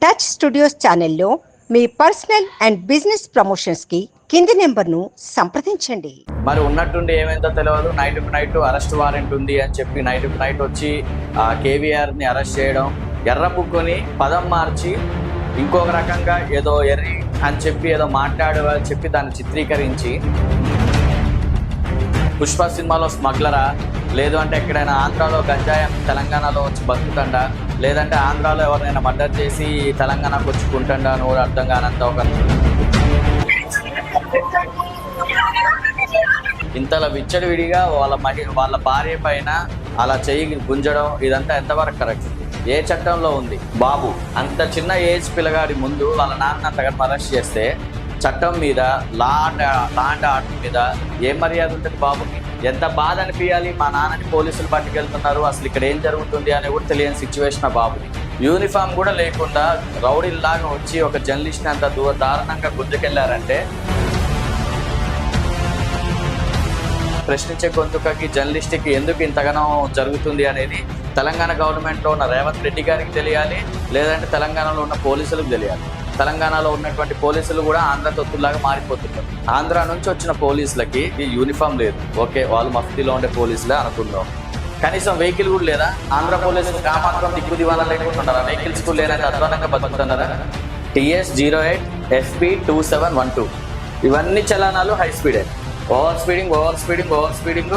Touch studios ఛానల్లో మీ personal and business ప్రమోషన్స్కి కింది నెంబర్ను సంప్రదించండి. మరి ఉన్నట్టుండి ఏమైందో తెలియదు. నైట్ అరెస్ట్ వారెంట్ ఉంది అని చెప్పి నైట్ వచ్చి కేవీఆర్ని అరెస్ట్ చేయడం, ఎర్ర బుక్కుని పదం మార్చి ఇంకొక రకంగా ఏదో ఎర్రి అని చెప్పి ఏదో మాట్లాడు అని చెప్పి దాన్ని చిత్రీకరించి పుష్ప సినిమాలో స్మగ్లరా, లేదు అంటే ఎక్కడైనా ఆంధ్రాలో గంజాయం తెలంగాణలో వచ్చి బతుకుతండా, లేదంటే ఆంధ్రాలో ఎవరినైనా మర్డర్ చేసి తెలంగాణకు వచ్చుకుంటుండా అని కూడా అర్థం కానంత ఒక ఇంతలా విచ్చడివిడిగా వాళ్ళ భార్య పైన అలా చెయ్యి గుంజడం ఇదంతా ఎంతవరకు కరెక్ట్? ఏ చట్టంలో ఉంది? బాబు అంత చిన్న ఏజ్ పిల్లగాడి ముందు వాళ్ళ నాన్న అంతగా అరెస్ట్ చేస్తే చట్టం మీద లా అండ్ ఆర్డర్ మీద ఏం మర్యాద ఉంటుంది బాబుకి? ఎంత బాధ అనిపించాలి. మా నాన్నని పోలీసులు పట్టుకెళ్తున్నారు, అసలు ఇక్కడ ఏం జరుగుతుంది అని కూడా తెలియని సిచ్యువేషన్ ఆ బాబుకి. యూనిఫామ్ కూడా లేకుండా రౌడీల్లాగా వచ్చి ఒక జర్నలిస్ట్ని అంత దారుణంగా గుంజుకెళ్లారంటే ప్రశ్నించే గొంతుకకి జర్నలిస్ట్కి ఎందుకు ఇంతగానో జరుగుతుంది అనేది తెలంగాణ గవర్నమెంట్లో ఉన్న రేవంత్ రెడ్డి గారికి తెలియాలి, లేదంటే తెలంగాణలో ఉన్న పోలీసులకు తెలియాలి. తెలంగాణలో ఉన్నటువంటి పోలీసులు కూడా ఆంధ్ర తొత్తుల్లాగా మారిపోతున్నారు. ఆంధ్ర నుంచి వచ్చిన పోలీసులకి యూనిఫామ్ లేదు, ఓకే, వాళ్ళు మఫ్తీలో ఉండే పోలీసులే అనుకుందాం. కనీసం వెహికల్ కూడా లేదా? ఆంధ్ర పోలీసులు కామాత్రం దిక్కు దివాలా లేకుంటున్నారా? వెహికల్స్ కూడా లేనంటే అధ్వానంగా బతుకుతున్నారా? TS 08 FP 2712 ఇవన్నీ చలానాలు హై స్పీడే. Over speeding.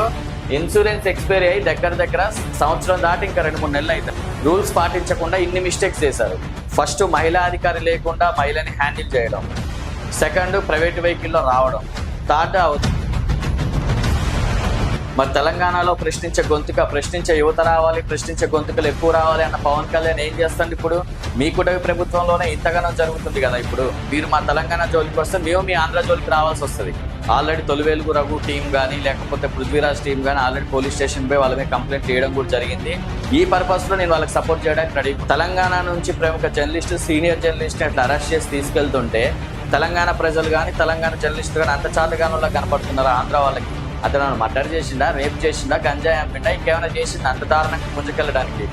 ఇన్సూరెన్స్ ఎక్స్పైరీ అయ్యి దగ్గర సంవత్సరం దాటి ఇంకా 2-3 నెలలు అవుతాయి. రూల్స్ పాటించకుండా ఇన్ని మిస్టేక్స్ చేశారు. ఫస్ట్ మహిళా అధికారి లేకుండా మహిళని హ్యాండిల్ చేయడం, సెకండ్ ప్రైవేట్ వెహికల్లో రావడం, థర్డ్ మరి తెలంగాణలో ప్రశ్నించే యువత రావాలి, ప్రశ్నించే గొంతుకలు ఎక్కువ రావాలి అన్న పవన్ కళ్యాణ్ ఏం చేస్తుంది? ఇప్పుడు మీ కూటమి ప్రభుత్వంలోనే ఇంతగానో జరుగుతుంది కదా. ఇప్పుడు మీరు మా తెలంగాణ జోలికి వస్తే మేము మీ ఆంధ్ర జోలికి రావాల్సి వస్తుంది. ఆల్రెడీ తొలివేలుగు రఘు టీం కానీ లేకపోతే పృథ్వీరాజ్ టీం కానీ ఆల్రెడీ పోలీస్ స్టేషన్ పై వాళ్ళ మీద కంప్లైంట్ చేయడం కూడా జరిగింది. ఈ పర్పస్లో నేను వాళ్ళకి సపోర్ట్ చేయడానికి రెడీ. తెలంగాణ నుంచి ప్రముఖ జర్నలిస్టు, సీనియర్ జర్నలిస్ట్ని అట్లా అరెస్ట్ చేసి తీసుకెళ్తుంటే తెలంగాణ ప్రజలు కానీ తెలంగాణ జర్నలిస్టులు కానీ అంత చాటుగానోలా కనపడుతున్నారు ఆంధ్ర వాళ్ళకి. అతను మర్డర్ చేసిందా, రేప్ చేసిందా, గంజాయి అమ్మిండా, ఇంకేమైనా చేసిందా అంత దారుణంగా ముందుకెళ్ళడానికి?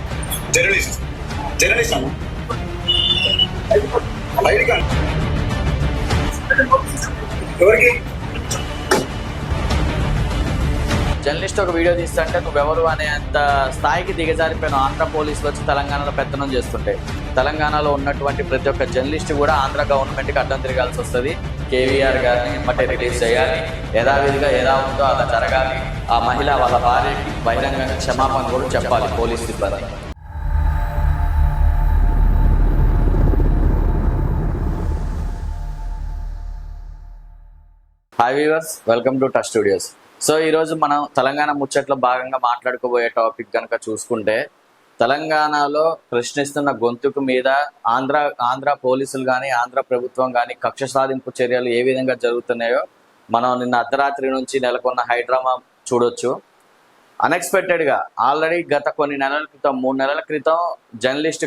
జర్నలిస్ట్ ఒక వీడియో తీస్తుంటే నువ్వెవరు అనే అంత స్థాయికి దిగజారిపోయిన ఆంధ్ర పోలీసులు వచ్చి తెలంగాణలో పెత్తనం చేస్తుంటే తెలంగాణలో ఉన్నటువంటి ప్రతి ఒక్క జర్నలిస్ట్ కూడా ఆంధ్ర గవర్నమెంట్కి అడ్డం తిరగాల్సి వస్తుంది. కేవీఆర్ గారిని ఎమ్మటే రిలీజ్ చేయాలి, యథావిధిగా ఎలా ఉందో అలా జరగాలి. ఆ మహిళ వాళ్ళ భార్యకి బహిరంగంగా క్షమాపణ కూడా చెప్పాలి పోలీస్ సిబ్బంది. Hi viewers, welcome to touch studios. So ఈరోజు మనం తెలంగాణ ముచ్చట్లో భాగంగా మాట్లాడుకోబోయే టాపిక్ కనుక చూసుకుంటే, తెలంగాణలో ప్రశ్నిస్తున్న గొంతుకు మీద ఆంధ్ర పోలీసులు కానీ ఆంధ్ర ప్రభుత్వం కానీ కక్ష సాధింపు చర్యలు ఏ విధంగా జరుగుతున్నాయో మనం నిన్న అర్ధరాత్రి నుంచి నెలకొన్న హైడ్రామా చూడొచ్చు. అన్ఎక్స్పెక్టెడ్గా ఆల్రెడీ గత కొన్ని నెలల క్రితం 3 నెలల క్రితం జర్నలిస్ట్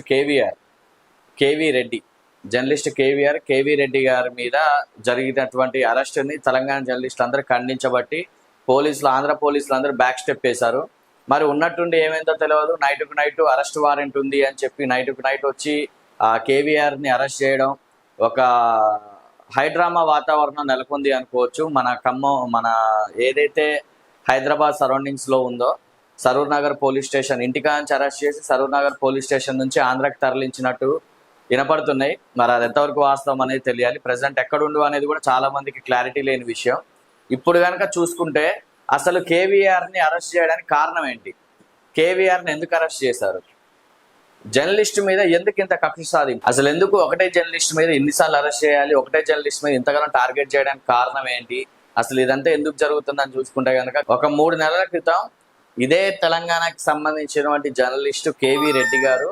కేవీ రెడ్డి గారి మీద జరిగినటువంటి అరెస్టుని తెలంగాణ జర్నలిస్టులు అందరూ ఖండించబట్టి ఆంధ్ర పోలీసులు అందరూ బ్యాక్ స్టెప్ వేశారు. మరి ఉన్నట్టుండి ఏమైందో తెలియదు. నైట్ అరెస్ట్ వారెంట్ ఉంది అని చెప్పి నైట్ వచ్చి కేవీఆర్ని అరెస్ట్ చేయడం ఒక హైడ్రామా వాతావరణం నెలకొంది అనుకోవచ్చు. మన ఏదైతే హైదరాబాద్ సరౌండింగ్స్లో ఉందో సరూర్ నగర్ పోలీస్ స్టేషన్ ఇంటికా నుంచి అరెస్ట్ చేసి సరూర్ నగర్ పోలీస్ స్టేషన్ నుంచి ఆంధ్రాకి తరలించినట్టు వినపడుతున్నాయి. మరి అది ఎంతవరకు వాస్తవం అనేది తెలియాలి. ప్రజెంట్ ఎక్కడుండు అనేది కూడా చాలా మందికి క్లారిటీ లేని విషయం. ఇప్పుడు కనుక చూసుకుంటే అసలు కేవీఆర్ని అరెస్ట్ చేయడానికి కారణం ఏంటి? కేవీఆర్ని ఎందుకు అరెస్ట్ చేశారు? జర్నలిస్ట్ మీద ఎందుకు ఇంత కక్ష సాధింపు? అసలు ఎందుకు ఒకటే జర్నలిస్ట్ మీద ఎన్నిసార్లు అరెస్ట్ చేయాలి? ఒకటే జర్నలిస్ట్ మీద ఇంతగానో టార్గెట్ చేయడానికి కారణం ఏంటి? అసలు ఇదంతా ఎందుకు జరుగుతుందని చూసుకుంటే కనుక ఒక 3 నెలల క్రితం ఇదే తెలంగాణకి సంబంధించినటువంటి జర్నలిస్టు కేవీ రెడ్డి గారు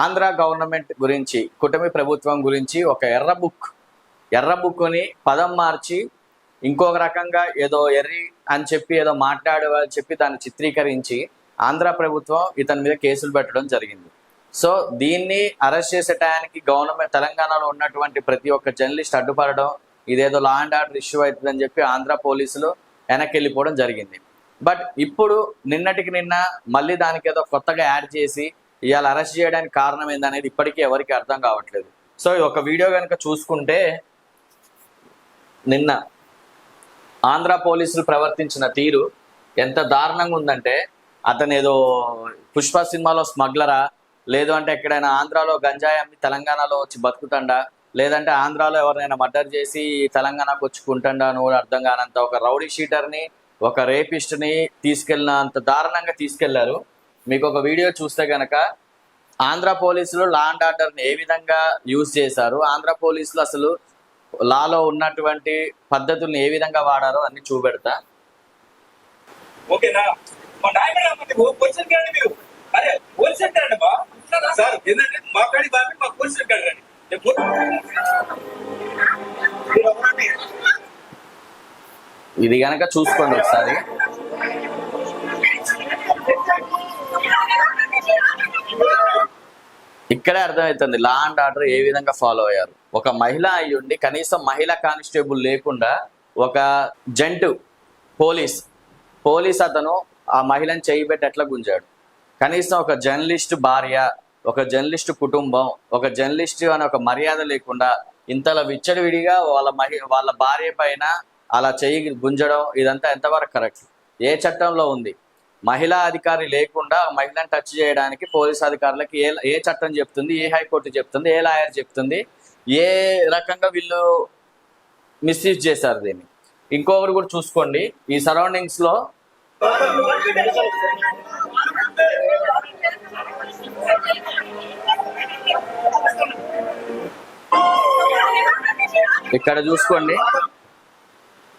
ఆంధ్ర గవర్నమెంట్ గురించి, కూటమి ప్రభుత్వం గురించి ఒక ఎర్ర బుక్ని పదం మార్చి ఇంకొక రకంగా ఏదో ఎర్రి అని చెప్పి ఏదో మాట్లాడు అని చెప్పి దాన్ని చిత్రీకరించి ఆంధ్ర ప్రభుత్వం ఇతని మీద కేసులు పెట్టడం జరిగింది. సో దీన్ని అరెస్ట్ చేసే టయానికి గవర్నమెంట్ తెలంగాణలో ఉన్నటువంటి ప్రతి ఒక్క జర్నలిస్ట్ అడ్డుపడడం, ఇదేదో లా అండ్ ఆర్డర్ ఇష్యూ అవుతుందని చెప్పి ఆంధ్ర పోలీసులు వెనక్కి వెళ్ళిపోవడం జరిగింది. బట్ ఇప్పుడు నిన్నటికి నిన్న మళ్ళీ దానికి ఏదో కొత్తగా యాడ్ చేసి ఇవాళ అరెస్ట్ చేయడానికి కారణం ఏందనేది ఇప్పటికీ ఎవరికి అర్థం కావట్లేదు. సో ఒక వీడియో కనుక చూసుకుంటే, నిన్న ఆంధ్ర పోలీసులు ప్రవర్తించిన తీరు ఎంత దారుణంగా ఉందంటే, అతను ఏదో పుష్ప సినిమాలో స్మగ్లరా, లేదు అంటే ఎక్కడైనా ఆంధ్రాలో గంజాయి అమ్మి తెలంగాణలో వచ్చి బతుకుతాడా, లేదంటే ఆంధ్రాలో ఎవరినైనా మర్డర్ చేసి తెలంగాణకు వచ్చుకుంటాడా అని కూడా అర్థం కానంత ఒక రౌడీ షీటర్ని, ఒక రేపిస్ట్ని తీసుకెళ్ళినంత దారుణంగా తీసుకెళ్లారు. మీకు ఒక వీడియో చూస్తే కనుక ఆంధ్ర పోలీసులు లా అండ్ ఆర్డర్ని ఏ విధంగా యూజ్ చేశారు, ఆంధ్ర పోలీసులు అసలు లాలో ఉన్నటువంటి పద్ధతుల్ని ఏ విధంగా వాడారో అన్ని చూపెడతా. ఓకేనా? మా నాయకుడు పోలీసులు కాండి, మీరు అరే పోలీసులు కాండి బా సార్, ఏంటంటే మా కాడి బాబీ మా పోలీసులు కాండి రండి. ఇది గనక చూసుకోండి ఒకసారి. ఇక్కడే అర్థమవుతుంది లా అండ్ ఆర్డర్ ఏ విధంగా ఫాలో అయ్యారు. ఒక మహిళ అయ్యుండి కనీసం మహిళా కానిస్టేబుల్ లేకుండా ఒక జంటు పోలీస్ అతను ఆ మహిళను చేయబెట్టి ఎట్లా గుంజాడు. కనీసం ఒక జర్నలిస్ట్ భార్య, ఒక జర్నలిస్ట్ కుటుంబం, ఒక జర్నలిస్ట్ అనే ఒక మర్యాద లేకుండా ఇంతలా విచ్చడివిడిగా వాళ్ళ భార్య పైన అలా చేయి గుంజడం, ఇదంతా ఎంతవరకు కరెక్ట్? ఏ చట్టంలో ఉంది? మహిళా అధికారి లేకుండా మహిళను టచ్ చేయడానికి పోలీస్ అధికారులకి ఏ చట్టం చెప్తుంది, ఏ హైకోర్టు చెప్తుంది, ఏ లాయర్ చెప్తుంది, ఏ రకంగా వీళ్ళు మిస్యూజ్ చేశారు దీన్ని. ఇంకొకరు కూడా చూసుకోండి, ఈ సరౌండింగ్స్ లో ఇక్కడ చూసుకోండి,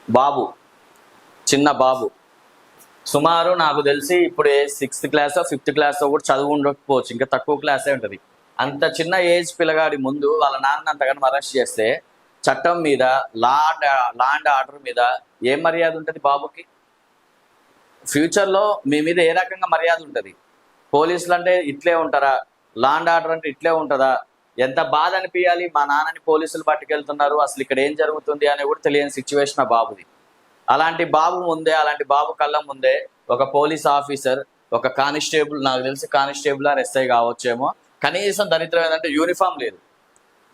బాబు, చిన్న బాబు, సుమారు నాకు తెలిసి ఇప్పుడు 6th క్లాస్ 5th క్లాస్ కూడా చదువు ఉండకపోవచ్చు, ఇంకా తక్కువ క్లాసే ఉంటుంది. అంత చిన్న ఏజ్ పిల్లగాడి ముందు వాళ్ళ నాన్న అంతగానో అరెస్ట్ చేస్తే చట్టం మీద, లా అండ్ ఆర్డర్ మీద ఏం మర్యాద ఉంటుంది బాబుకి? ఫ్యూచర్లో మీ మీద ఏ రకంగా మర్యాద ఉంటుంది? పోలీసులు అంటే ఇట్లే ఉంటారా? లా అండ్ ఆర్డర్ అంటే ఇట్లే ఉంటుందా? ఎంత బాధ అనిపించాలి, మా నాన్నని పోలీసులు పట్టుకెళ్తున్నారు, అసలు ఇక్కడ ఏం జరుగుతుంది అని కూడా తెలియని సిచ్యువేషన్ ఆ బాబుది. అలాంటి బాబు ముందే, అలాంటి బాబు కళ్ళ ముందే ఒక పోలీస్ ఆఫీసర్, ఒక కానిస్టేబుల్, నాకు తెలిసి కానిస్టేబుల్ ఆర్ ఎస్ఐ కావచ్చేమో, కనీసం దరిద్రం ఏంటంటే యూనిఫామ్ లేదు.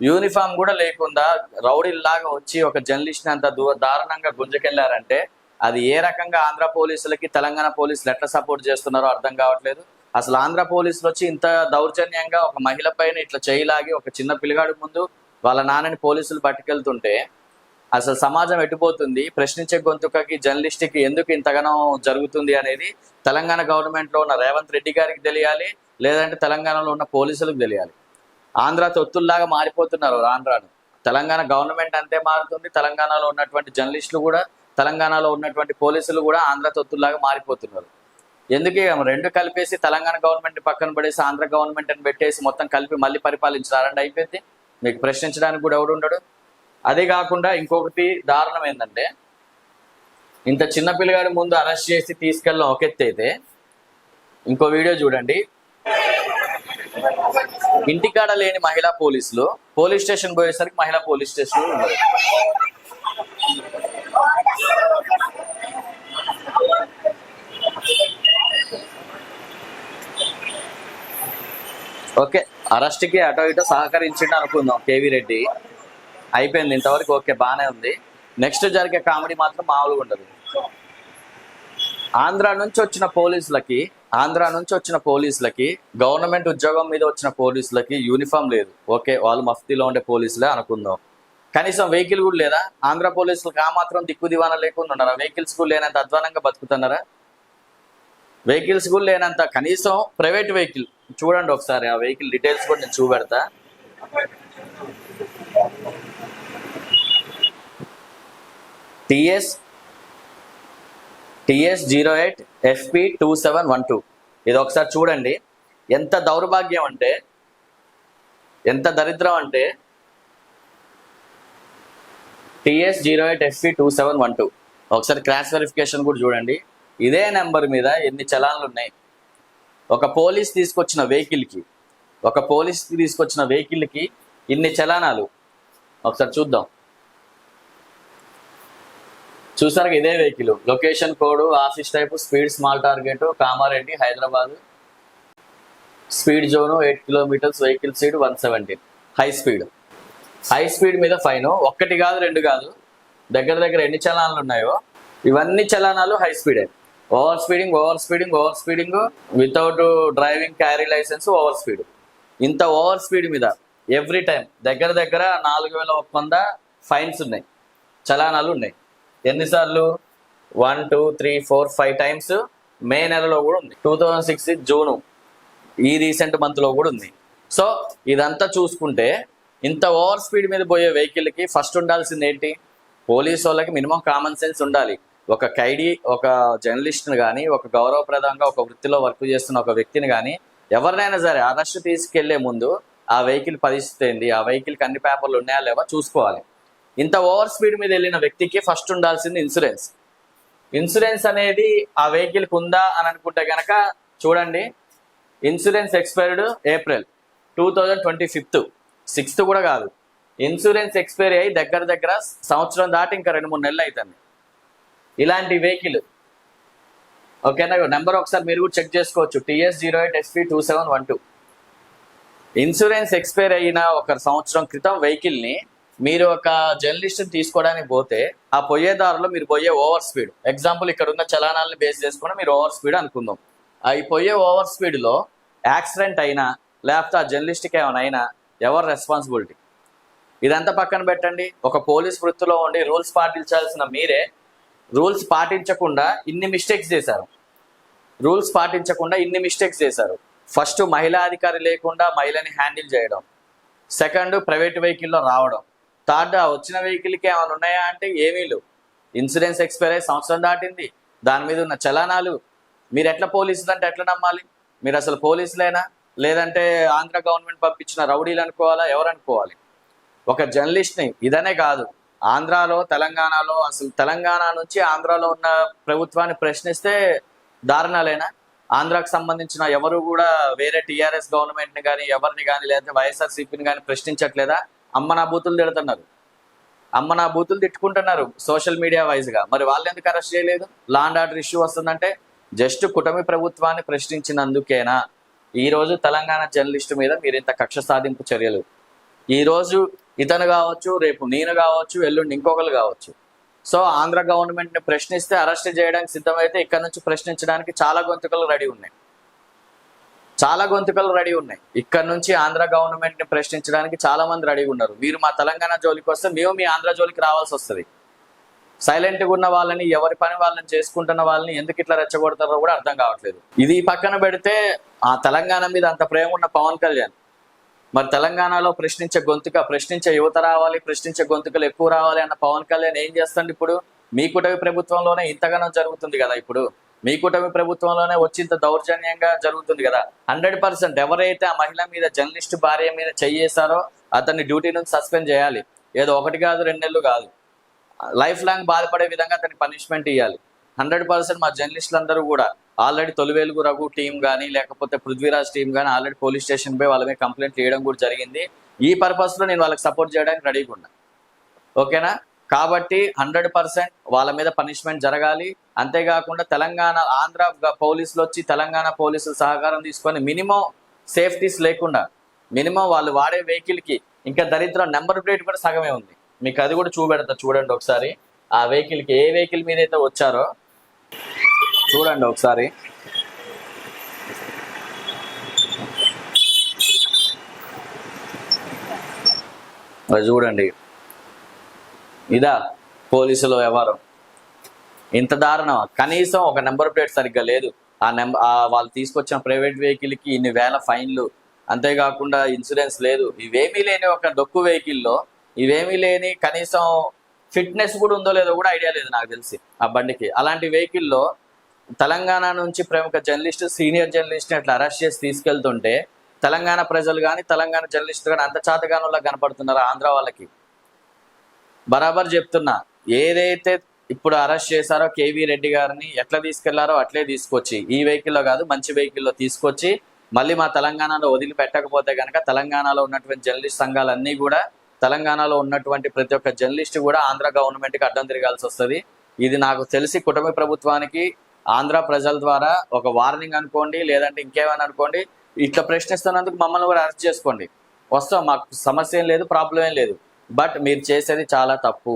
యూనిఫామ్ కూడా లేకుండా రౌడీల్లాగా వచ్చి ఒక జర్నలిస్ట్ని అంత దారుణంగా గుంజకెళ్లారంటే అది ఏ రకంగా ఆంధ్ర పోలీసులకి తెలంగాణ పోలీసులు ఎట్లా సపోర్ట్ చేస్తున్నారో అర్థం కావట్లేదు. అసలు ఆంధ్ర పోలీసులు వచ్చి ఇంత దౌర్జన్యంగా ఒక మహిళ పైన ఇట్లా చేయలాగి ఒక చిన్న పిల్లగాడి ముందు వాళ్ళ నాన్నని పోలీసులు పట్టుకెళ్తుంటే అసలు సమాజం ఎటుపోతుంది? ప్రశ్నించే గొంతుకకి, జర్నలిస్ట్కి ఎందుకు ఇంతగానో జరుగుతుంది అనేది తెలంగాణ గవర్నమెంట్లో ఉన్న రేవంత్ రెడ్డి గారికి తెలియాలి, లేదంటే తెలంగాణలో ఉన్న పోలీసులకు తెలియాలి. ఆంధ్ర తొత్తుల్లాగా మారిపోతున్నారు ఆంధ్రాను. తెలంగాణ గవర్నమెంట్ అంతే మారుతుంది, తెలంగాణలో ఉన్నటువంటి జర్నలిస్టులు కూడా, తెలంగాణలో ఉన్నటువంటి పోలీసులు కూడా ఆంధ్ర తొత్తుల్లాగా మారిపోతున్నారు. ఎందుకే రెండు కలిపేసి తెలంగాణ గవర్నమెంట్ పక్కన పడేసి ఆంధ్ర గవర్నమెంట్ని పెట్టేసి మొత్తం కలిపి మళ్ళీ పరిపాలించారండి, అయిపోయింది. మీకు ప్రశ్నించడానికి కూడా ఎవడు ఉండడు. అదే కాకుండా ఇంకొకటి దారుణం ఏంటంటే, ఇంత చిన్న పిల్లగాడి ముందు అరెస్ట్ చేసి తీసుకెళ్ళడం ఒక ఎత్తు అయితే, ఇంకో వీడియో చూడండి. ఇంటికాడ లేని మహిళా పోలీసులు పోలీస్ స్టేషన్ పోయేసరికి మహిళా పోలీస్ స్టేషన్ ఉండదు. ఓకే, అరెస్ట్కి అటో ఇటో సహకరించిండు అనుకుందాం కేవీ రెడ్డి, అయిపోయింది ఇంతవరకు, ఓకే బాగానే ఉంది. నెక్స్ట్ జరిగే కామెడీ మాత్రం మామూలుగా ఉండదు. ఆంధ్ర నుంచి వచ్చిన పోలీసులకి గవర్నమెంట్ ఉద్యోగం మీద వచ్చిన పోలీసులకి యూనిఫామ్ లేదు. ఓకే, వాళ్ళు మఫ్తీలో ఉండే పోలీసులే అనుకుందాం. కనీసం వెహికల్ కూడా లేదా? ఆంధ్ర పోలీసులకు ఆ మాత్రం దిక్కు దివానా లేకుండా ఉన్నారా? వెహికల్స్ కూడా లేనంత అధ్వానంగా బతుకుతున్నారా? వెహికల్స్ కూడా లేనంత, కనీసం ప్రైవేట్ వెహికల్ చూడండి ఒకసారి, ఆ వెహికల్ డీటెయిల్స్ కూడా నేను చూపెడతా. TS 08 FP 2712, ఇది ఒకసారి చూడండి. ఎంత దౌర్భాగ్యం అంటే, ఎంత దరిద్రం అంటే, TS 08 FP 2712 ఒకసారి క్రాష్ వెరిఫికేషన్ కూడా చూడండి. ఇదే నెంబర్ మీద ఎన్ని చలాన్లు ఉన్నాయి. ఒక పోలీస్ తీసుకొచ్చిన వెహికల్కి ఇన్ని చలానాలు. ఒకసారి చూద్దాం. చూసారు ఇదే vehicle, location code, office type, speed small target, Kamareddy, Hyderabad. Speed zone 8 kilometres, vehicle speed 117. High speed మీద ఫైన్. ఒక్కటి కాదు, రెండు కాదు, దగ్గర దగ్గర ఎన్ని చలానాలు ఉన్నాయో ఇవన్నీ చలానాలు హై స్పీడే. Over speeding without driving, carry licence, over speed. ఇంత ఓవర్ స్పీడ్ మీద ఎవ్రీ టైం దగ్గర దగ్గర 4100 ఫైన్స్ ఉన్నాయి, చలానాలు ఉన్నాయి. ఎన్నిసార్లు? 1 2 3 4 5 టైమ్స్. మే నెలలో కూడా ఉంది, 2006 జూను, ఈ రీసెంట్ మంత్లో కూడా ఉంది. సో ఇదంతా చూసుకుంటే ఇంత ఓవర్ స్పీడ్ మీద పోయే వెహికల్కి ఫస్ట్ ఉండాల్సింది ఏంటి? పోలీసు వాళ్ళకి మినిమం కామన్ సెన్స్ ఉండాలి. ఒక ఖైదీ, ఒక జర్నలిస్ట్ని కానీ, ఒక గౌరవప్రదంగా ఒక వృత్తిలో వర్క్ చేస్తున్న ఒక వ్యక్తిని కానీ ఎవరినైనా సరే అరెస్ట్ తీసుకెళ్లే ముందు ఆ వెహికల్ పరిస్థితి ఏంది, ఆ వెహికల్కి అన్ని పేపర్లు ఉన్నాయా లేవా చూసుకోవాలి. ఇంత ఓవర్ స్పీడ్ మీద వెళ్ళిన వ్యక్తికి ఫస్ట్ ఉండాల్సింది ఇన్సూరెన్స్. ఇన్సూరెన్స్ అనేది ఆ వెహికల్కి ఉందా అని అనుకుంటే కనుక చూడండి, ఇన్సూరెన్స్ ఎక్స్పైర్డ్ ఏప్రిల్ 2025, 6th కూడా కాదు. ఇన్సూరెన్స్ ఎక్స్పైరీ అయ్యి దగ్గర దగ్గర సంవత్సరం దాటి ఇంకా 2-3 నెలలు అవుతుంది. ఇలాంటి వెహికల్ ఓకేనా, నెంబర్ ఒకసారి మీరు కూడా చెక్ చేసుకోవచ్చు, TS08SP2712. ఇన్సూరెన్స్ ఎక్స్పైర్ అయిన ఒక సంవత్సరం క్రితం వెహికల్ని మీరు ఒక జర్నలిస్ట్ని తీసుకోవడానికి పోతే ఆ పోయే దారిలో మీరు పోయే ఓవర్ స్పీడ్, ఎగ్జాంపుల్ ఇక్కడ ఉన్న చలానాలను బేస్ చేసుకుని మీరు ఓవర్ స్పీడ్ అనుకుందాం. అవి పోయే ఓవర్ స్పీడ్లో యాక్సిడెంట్ అయినా లేకపోతే ఆ జర్నలిస్ట్కి ఏమైనా అయినా ఎవరు రెస్పాన్సిబిలిటీ? ఇదంతా పక్కన పెట్టండి. ఒక పోలీస్ వృత్తిలో ఉండి రూల్స్ పాటించాల్సిన మీరే రూల్స్ పాటించకుండా ఇన్ని మిస్టేక్స్ చేశారు. ఫస్ట్ మహిళా అధికారి లేకుండా మహిళని హ్యాండిల్ చేయడం, సెకండ్ ప్రైవేట్ వెహికల్లో రావడం, థర్డ్ వచ్చిన వెహికల్కి ఏమైనా ఉన్నాయా అంటే ఏమీ లేవు. ఇన్సూరెన్స్ ఎక్స్పైర్ అయ్యి సంవత్సరం దాటింది, దాని మీద ఉన్న చలానాలు. మీరు ఎట్లా పోలీసులు అంటే ఎట్లా నమ్మాలి? మీరు అసలు పోలీసులేనా లేదంటే ఆంధ్ర గవర్నమెంట్ పంపించిన రౌడీలు అనుకోవాలా? ఎవరు అనుకోవాలి? ఒక జర్నలిస్ట్ని ఇదనే కాదు, ఆంధ్రాలో, తెలంగాణలో, అసలు తెలంగాణ నుంచి ఆంధ్రాలో ఉన్న ప్రభుత్వాన్ని ప్రశ్నిస్తే దారుణాలేనా? ఆంధ్రాకు సంబంధించిన ఎవరు కూడా వేరే టీఆర్ఎస్ గవర్నమెంట్ని కానీ ఎవరిని కానీ లేదంటే వైఎస్ఆర్సీపీని కానీ ప్రశ్నించట్లేదా? అమ్మ నా బూతులు తిడుతున్నారు, అమ్మ నా బూతులు తిట్టుకుంటున్నారు సోషల్ మీడియా వైజ్గా. మరి వాళ్ళు ఎందుకు అరెస్ట్ చేయలేదు? లా అండ్ ఆర్డర్ ఇష్యూ వస్తుందంటే జస్ట్ కూటమి ప్రభుత్వాన్ని ప్రశ్నించినందుకేనా ఈరోజు తెలంగాణ జర్నలిస్టు మీద మీరు ఇంత కక్ష సాధింపు చర్యలు? ఈరోజు ఇతను కావచ్చు, రేపు నేను కావచ్చు, ఎల్లుండి ఇంకొకరు కావచ్చు. సో ఆంధ్ర గవర్నమెంట్ని ప్రశ్నిస్తే అరెస్ట్ చేయడానికి సిద్ధమైతే ఇక్కడ నుంచి ప్రశ్నించడానికి చాలా గొంతుకలు రెడీ ఉన్నాయి. ఇక్కడ నుంచి ఆంధ్ర గవర్నమెంట్ని ప్రశ్నించడానికి చాలా మంది రెడీగా ఉన్నారు. మీరు మా తెలంగాణ జోలికి వస్తే మేము మీ ఆంధ్ర జోలికి రావాల్సి వస్తుంది. సైలెంట్గా ఉన్న వాళ్ళని, ఎవరి పని వాళ్ళని చేసుకుంటున్న వాళ్ళని ఎందుకు ఇట్లా రెచ్చగొడతారో కూడా అర్థం కావట్లేదు. ఇది పక్కన పెడితే ఆ తెలంగాణ మీద అంత ప్రేమ ఉన్న పవన్ కళ్యాణ్ మరి తెలంగాణలో ప్రశ్నించే యువత రావాలి, ప్రశ్నించే గొంతుకలు ఎక్కువ రావాలి అన్న పవన్ కళ్యాణ్ ఏం చేస్తాడు? ఇప్పుడు మీ కూటమి ప్రభుత్వంలోనే ఇంతగానో జరుగుతుంది కదా, ఇప్పుడు మీ కూటమి ప్రభుత్వంలోనే వచ్చి ఇంత దౌర్జన్యంగా జరుగుతుంది కదా. 100% ఎవరైతే ఆ మహిళ మీద, జర్నలిస్ట్ భార్య మీద చేయేశారో అతన్ని డ్యూటీ నుంచి సస్పెండ్ చేయాలి. ఏదో 1 కాదు 2 నెలలు కాదు, లైఫ్ లాంగ్ బాధపడే విధంగా అతనికి పనిష్మెంట్ ఇవ్వాలి. 100% మా జర్నలిస్టులందరూ కూడా ఆల్రెడీ తొలివేలుగు రఘు టీం కానీ లేకపోతే పృథ్వీరాజ్ టీం కానీ ఆల్రెడీ పోలీస్ స్టేషన్ పై వాళ్ళ మీద కంప్లైంట్ చేయడం కూడా జరిగింది. ఈ పర్పస్లో నేను వాళ్ళకి సపోర్ట్ చేయడానికి రెడీగా ఉన్నా, ఓకేనా? కాబట్టి 100% వాళ్ళ మీద పనిష్మెంట్ జరగాలి. అంతేకాకుండా ఆంధ్ర పోలీసులు వచ్చి తెలంగాణ పోలీసులు సహకారం తీసుకొని మినిమం సేఫ్టీస్ లేకుండా, మినిమం వాళ్ళు వాడే వెహికల్కి ఇంకా దరిద్రం నెంబర్ ప్లేట్ కూడా సగమే ఉంది. మీకు అది కూడా చూడండి ఒకసారి. ఆ వెహికల్కి ఏ వెహికల్ మీద అయితే వచ్చారో చూడండి ఒకసారి. అది చూడండి, ఇదా పోలీసులు వ్యవహారం? ఇంత దారుణం. కనీసం ఒక నెంబర్ ప్లేట్ సరిగ్గా లేదు. వాళ్ళు తీసుకొచ్చిన ప్రైవేట్ వెహికల్కి ఇన్ని వేల ఫైన్లు, అంతేకాకుండా ఇన్సూరెన్స్ లేదు. ఇవేమీ లేని ఒక డొక్కు వెహికల్లో, ఇవేమీ లేని కనీసం ఫిట్నెస్ కూడా ఉందో లేదో కూడా ఐడియా లేదు నాకు తెలిసి ఆ బండికి. అలాంటి వెహికల్లో తెలంగాణ నుంచి ప్రముఖ జర్నలిస్ట్, సీనియర్ జర్నలిస్ట్ని అట్లా అరెస్ట్ చేసి తీసుకెళ్తుంటే తెలంగాణ ప్రజలు కానీ తెలంగాణ జర్నలిస్టులు కానీ అంత చాతగానంలో కనపడుతున్నారు ఆంధ్ర వాళ్ళకి. బరాబర్ చెప్తున్నా, ఏదైతే ఇప్పుడు అరెస్ట్ చేశారో కేవీ రెడ్డి గారిని ఎట్లా తీసుకెళ్లారో అట్లే తీసుకొచ్చి, ఈ వెహికల్లో కాదు మంచి వెహికల్లో తీసుకొచ్చి మళ్ళీ మా తెలంగాణలో వదిలిపెట్టకపోతే కనుక తెలంగాణలో ఉన్నటువంటి జర్నలిస్ట్ సంఘాలన్నీ కూడా, తెలంగాణలో ఉన్నటువంటి ప్రతి ఒక్క జర్నలిస్ట్ కూడా ఆంధ్ర గవర్నమెంట్కి అడ్డం తిరగాల్సి వస్తుంది. ఇది నాకు తెలిసి కూటమి ప్రభుత్వానికి ఆంధ్ర ప్రజల ద్వారా ఒక వార్నింగ్ అనుకోండి, లేదంటే ఇంకేమైనా అనుకోండి. ఇట్లా ప్రశ్నిస్తున్నందుకు మమ్మల్ని కూడా అరెస్ట్ చేసుకోండి, వస్తాం, మాకు సమస్య ఏం లేదు, ప్రాబ్లం ఏం లేదు. బట్ మీరు చేసేది చాలా తప్పు.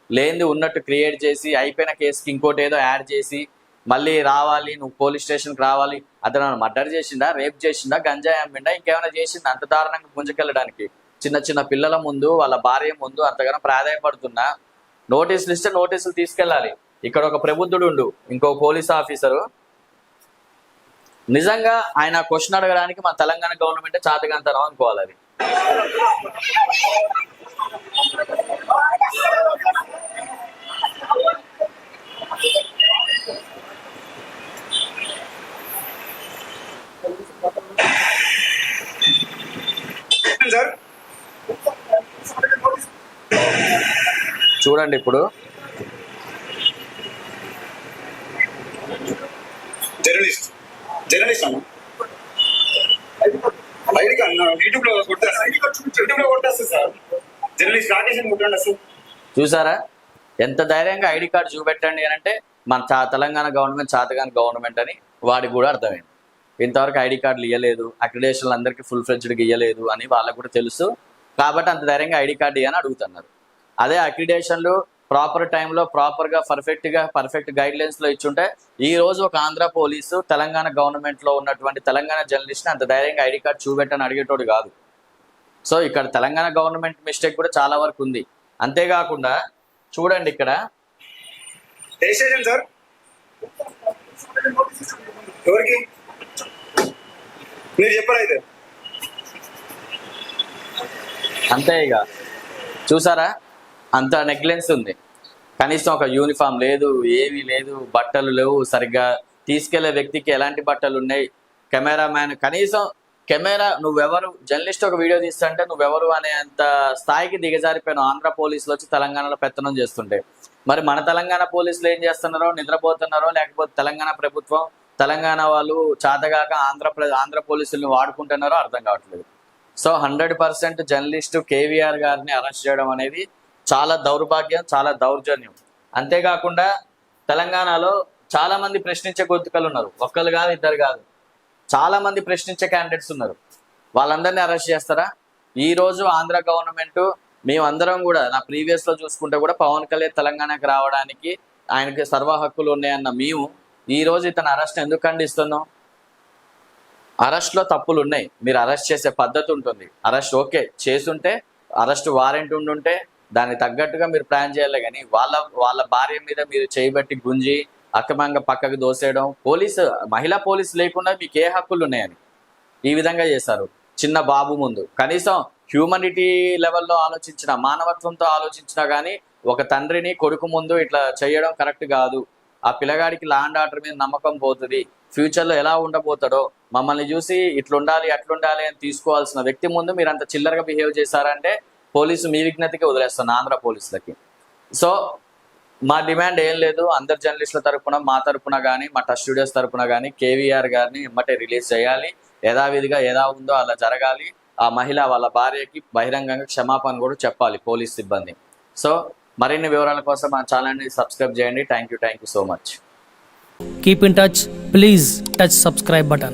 లేనిది ఉన్నట్టు క్రియేట్ చేసి అయిపోయిన కేసుకి ఇంకోటి ఏదో యాడ్ చేసి మళ్ళీ రావాలి, నువ్వు పోలీస్ స్టేషన్కి రావాలి. అతను మర్డర్ చేసిండా, రేప్ చేసిండా, గంజాయి అమ్మిండా, ఇంకేమైనా చేసిండా అంత దారుణంగా గుంజుకెళ్ళడానికి? చిన్న చిన్న పిల్లల ముందు, వాళ్ళ భార్య ముందు అంతగానో ప్రాధాయపడుతున్నా నోటీసులు ఇస్తే నోటీసులు తీసుకెళ్ళాలి. ఇక్కడ ఒక ప్రబుద్ధుడు ఉండు, ఇంకో పోలీస్ ఆఫీసరు, నిజంగా ఆయన క్వశ్చన్ అడగడానికి మన తెలంగాణ గవర్నమెంట్ చాతకంతరం అనుకోవాలి. అది సార్ చూడండి ఇప్పుడు జర్నలిస్ట్ అన్న ఐడి కార్డ్ యూట్యూబ్ లో కొట్టేస్తా సార్. జర్నలిస్ట్ రాకేషన్ కొట్టండి సార్. చూసారా ఎంత ధైర్యంగా ఐడి కార్డు చూపెట్టండి అని అంటే మన తెలంగాణ గవర్నమెంట్ చాతగాని గవర్నమెంట్ అని వాడికి కూడా అర్థమైంది. ఇంతవరకు ఐడి కార్డులు ఇవ్వలేదు, అక్రిడేషన్లు అందరికీ ఫుల్ ఫ్లెడ్జ్డ్గా ఇవ్వలేదు అని వాళ్ళకు కూడా తెలుసు. కాబట్టి అంత ధైర్యంగా ఐడి కార్డు ఇవ్వని అడుగుతున్నారు. అదే అక్రిడేషన్లు ప్రాపర్ టైంలో ప్రాపర్గా పర్ఫెక్ట్ గైడ్లైన్స్లో ఇచ్చుంటే ఈ రోజు ఒక ఆంధ్ర పోలీసు తెలంగాణ గవర్నమెంట్లో ఉన్నటువంటి తెలంగాణ జర్నలిస్ట్ని అంత ధైర్యంగా ఐడి కార్డు చూపెట్టని అడిగేటోడు కాదు. సో ఇక్కడ తెలంగాణ గవర్నమెంట్ మిస్టేక్ కూడా చాలా వరకు ఉంది. అంతేకాకుండా చూడండి ఇక్కడ సార్ ఎవరికి మీరు చెప్పారు అయితే అంతే. ఇక చూసారా అంత నెగ్లెన్స్ ఉంది. కనీసం ఒక యూనిఫామ్ లేదు, ఏమీ లేదు, బట్టలు లేవు, సరిగ్గా తీసుకెళ్లే వ్యక్తికి ఎలాంటి బట్టలు ఉన్నాయి, కెమెరామ్యాన్ కనీసం కెమెరా నువ్వెవరు, జర్నలిస్ట్ ఒక వీడియో తీస్తుంటే నువ్వెవరు అనే అంత స్థాయికి దిగజారిపోయిన ఆంధ్ర పోలీసులు వచ్చి తెలంగాణలో పెత్తనం చేస్తుంటే మరి మన తెలంగాణ పోలీసులు ఏం చేస్తున్నారో, నిద్రపోతున్నారో, లేకపోతే తెలంగాణ ప్రభుత్వం తెలంగాణ వాళ్ళు చాతగాక ఆంధ్ర పోలీసుల్ని వాడుకుంటున్నారో అర్థం కావట్లేదు. సో 100% జర్నలిస్టు కేవీఆర్ గారిని అరెస్ట్ చేయడం అనేది చాలా దౌర్భాగ్యం, చాలా దౌర్జన్యం. అంతేకాకుండా తెలంగాణలో చాలా మంది ప్రశ్నించే గొంతుకలు ఉన్నారు, ఒక్కరు కాదు, ఇద్దరు కాదు, చాలా మంది ప్రశ్నించే క్యాండిడేట్స్ ఉన్నారు. వాళ్ళందరినీ అరెస్ట్ చేస్తారా? ఈ రోజు ఆంధ్ర గవర్నమెంట్ మేమందరం కూడా నా ప్రీవియస్లో చూసుకుంటే కూడా పవన్ కళ్యాణ్ తెలంగాణకు రావడానికి ఆయనకి సర్వ హక్కులు ఉన్నాయన్న మేము ఈ రోజు ఇతను అరెస్ట్ ఎందుకు ఖండిస్తున్నాం? అరెస్ట్లో తప్పులు ఉన్నాయి, మీరు అరెస్ట్ చేసే పద్ధతి ఉంటుంది. అరెస్ట్ ఓకే చేసుంటే, అరెస్ట్ వారెంట్ ఉండుంటే దానికి తగ్గట్టుగా మీరు ప్లాన్ చేయాలి. కానీ వాళ్ళ భార్య మీద మీరు చేయబట్టి గుంజి అక్రమంగా పక్కకు దోసేయడం, మహిళా పోలీసు లేకుండా మీకు ఏ హక్కులు ఉన్నాయని ఈ విధంగా చేశారు. చిన్న బాబు ముందు కనీసం హ్యూమనిటీ లెవెల్లో ఆలోచించిన, మానవత్వంతో ఆలోచించినా కానీ ఒక తండ్రిని కొడుకు ముందు ఇట్లా చేయడం కరెక్ట్ కాదు. ఆ పిల్లగాడికి ల్యాండ్ ఆర్డర్ మీద నమ్మకం పోతుంది, ఫ్యూచర్లో ఎలా ఉండబోతాడో, మమ్మల్ని చూసి ఇట్లుండాలి అట్లుండాలి అని తీసుకోవాల్సిన వ్యక్తి ముందు మీరు అంత చిల్లరగా బిహేవ్ చేశారంటే పోలీసు మీ విజ్ఞతకి వదిలేస్తాను ఆంధ్ర పోలీసులకి. సో మా డిమాండ్ ఏం లేదు, అందరు జర్నలిస్టుల తరపున, మా తరపున కానీ, మా టచ్ స్టూడియోస్ తరపున కానీ కేవీఆర్ గారిని ఎమ్మటే రిలీజ్ చేయాలి. యథావిధిగా ఎలా ఉందో అలా జరగాలి. ఆ మహిళ వాళ్ళ భార్యకి బహిరంగంగా క్షమాపణ కూడా చెప్పాలి పోలీస్ సిబ్బంది. సో మరిన్ని వివరాల కోసం మా ఛానల్ని సబ్స్క్రైబ్ చేయండి. Thank you so much. Keep in touch. Please touch subscribe button.